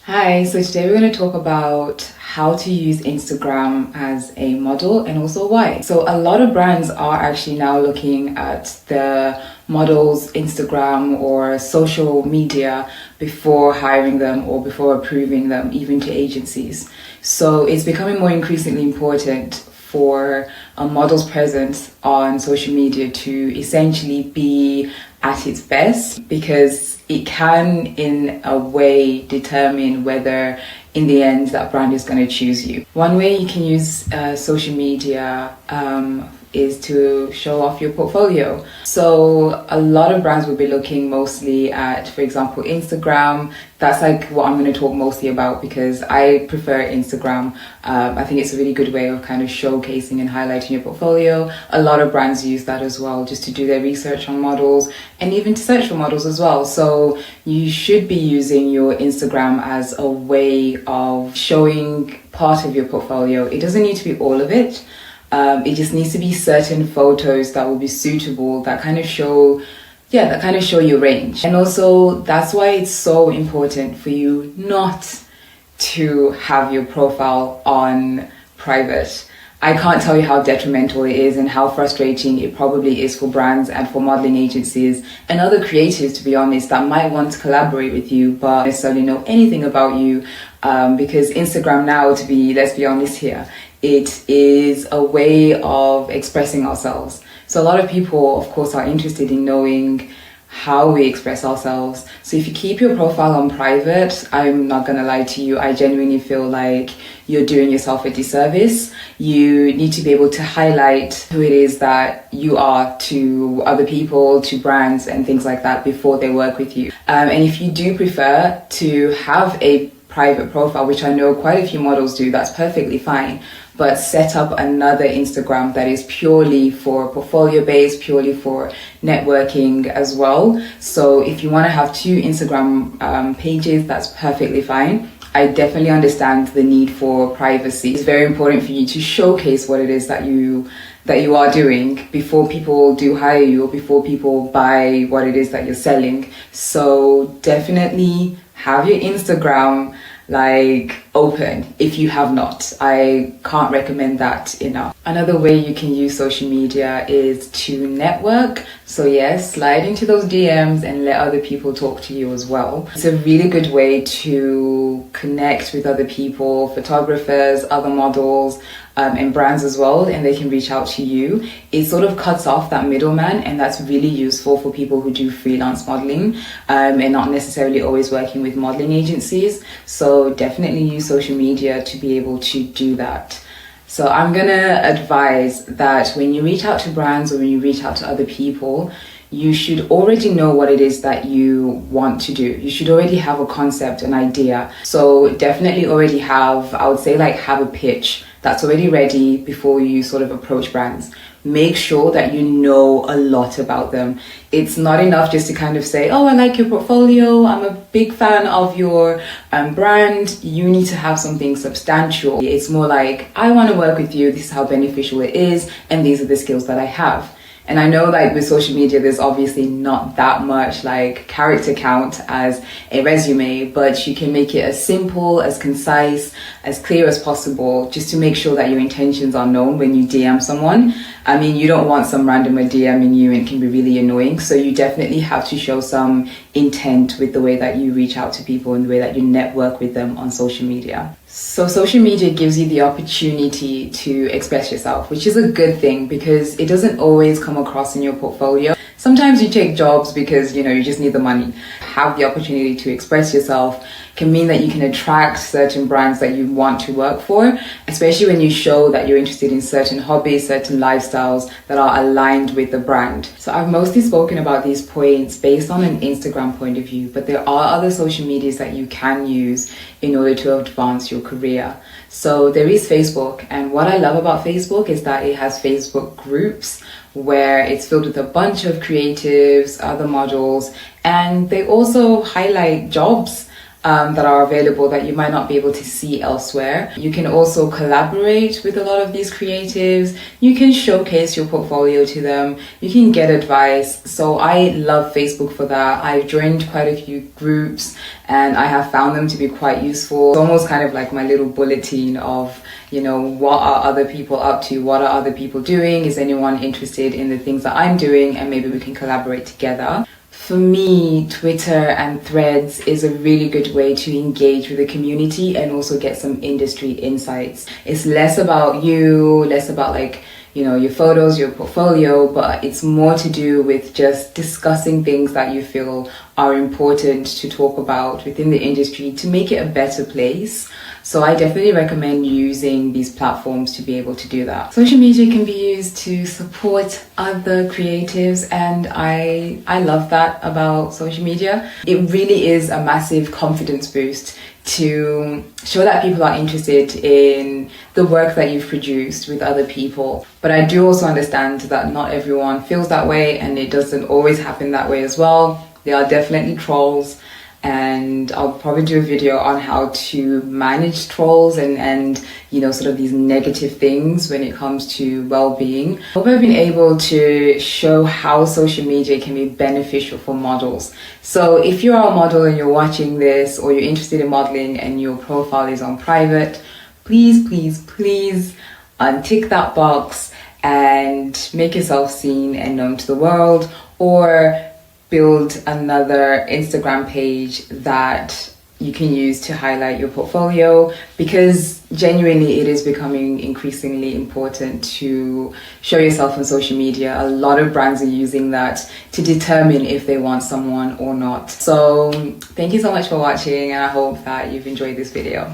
Hi, so today we're going to talk about how to use Instagram as a model and also why. So a lot of brands are actually now looking at the models' Instagram or social media before hiring them or before approving them, even to agencies. So it's becoming more increasingly important for a model's presence on social media to essentially be at its best, because it can in a way determine whether in the end that brand is going to choose you. One way you can use social media is to show off your portfolio. So a lot of brands will be looking mostly at, for example, Instagram. That's like what I'm going to talk mostly about because I prefer Instagram. I think it's a really good way of kind of showcasing and highlighting your portfolio. A lot of brands use that as well, just to do their research on models and even to search for models as well. So you should be using your Instagram as a way of showing part of your portfolio. It doesn't need to be all of it. It just needs to be certain photos that will be suitable, that kind of show your range. And also that's why it's so important for you not to have your profile on private. I can't tell you how detrimental it is and how frustrating it probably is for brands and for modeling agencies and other creatives, to be honest, that might want to collaborate with you but don't necessarily know anything about you, because Instagram now, let's be honest here, it is a way of expressing ourselves. So a lot of people, of course, are interested in knowing how we express ourselves. So if you keep your profile on private, I'm not gonna lie to you, I genuinely feel like you're doing yourself a disservice. You need to be able to highlight who it is that you are to other people, to brands and things like that before they work with you. And if you do prefer to have a private profile, which I know quite a few models do, that's perfectly fine. But set up another Instagram that is purely for portfolio based, purely for networking as well. So if you want to have two Instagram pages, that's perfectly fine. I definitely understand the need for privacy. It's very important for you to showcase what it is that you are doing before people do hire you or before people buy what it is that you're selling. So definitely have your Instagram open if you have not. I can't recommend that enough. Another way you can use social media is to network. So yes, slide into those DMs and let other people talk to you as well. It's a really good way to connect with other people, photographers, other models, and brands as well, and they can reach out to you. It sort of cuts off that middleman, and that's really useful for people who do freelance modeling and not necessarily always working with modeling agencies. So definitely use social media to be able to do that. So I'm gonna advise that when you reach out to brands or when you reach out to other people, you should already know what it is that you want to do. You should already have a concept, an idea. So definitely already have a pitch that's already ready before you sort of approach brands. Make sure that you know a lot about them. It's not enough just to kind of say, oh, I like your portfolio, I'm a big fan of your brand. You need to have something substantial. It's more like, I want to work with you, this is how beneficial it is, and these are the skills that I have. And I know with social media, there's obviously not that much character count as a resume, but you can make it as simple, as concise, as clear as possible, just to make sure that your intentions are known when you DM someone. I mean, you don't want some randomer DMing you, and it can be really annoying. So you definitely have to show some intent with the way that you reach out to people and the way that you network with them on social media. So social media gives you the opportunity to express yourself, which is a good thing because it doesn't always come across in your portfolio. Sometimes you take jobs because, you just need the money. Have the opportunity to express yourself can mean that you can attract certain brands that you want to work for, especially when you show that you're interested in certain hobbies, certain lifestyles that are aligned with the brand. So I've mostly spoken about these points based on an Instagram point of view, but there are other social medias that you can use in order to advance your career. So there is Facebook, and what I love about Facebook is that it has Facebook groups where it's filled with a bunch of creatives, other models, and they also highlight jobs. that are available that you might not be able to see elsewhere. You can also collaborate with a lot of these creatives. You can showcase your portfolio to them. You can get advice. So I love Facebook for that. I've joined quite a few groups and I have found them to be quite useful. It's almost kind of like my little bulletin of, you know, what are other people up to? What are other people doing? Is anyone interested in the things that I'm doing? And maybe we can collaborate together. For me, Twitter and Threads is a really good way to engage with the community and also get some industry insights. It's less about you, less about like, you know, your photos, your portfolio, but it's more to do with just discussing things that you feel are important to talk about within the industry to make it a better place. So I definitely recommend using these platforms to be able to do that. Social media can be used to support other creatives, and I love that about social media. It really is a massive confidence boost to show that people are interested in the work that you've produced with other people. But I do also understand that not everyone feels that way, and it doesn't always happen that way as well. There are definitely trolls, and I'll probably do a video on how to manage trolls and you know, sort of these negative things when it comes to well-being. I hope I've been able to show how social media can be beneficial for models. So if you're a model and you're watching this, or you're interested in modeling and your profile is on private, please untick that box and make yourself seen and known to the world, or build another Instagram page that you can use to highlight your portfolio, because genuinely it is becoming increasingly important to show yourself on social media. A lot of brands are using that to determine if they want someone or not. So thank you so much for watching, and I hope that you've enjoyed this video.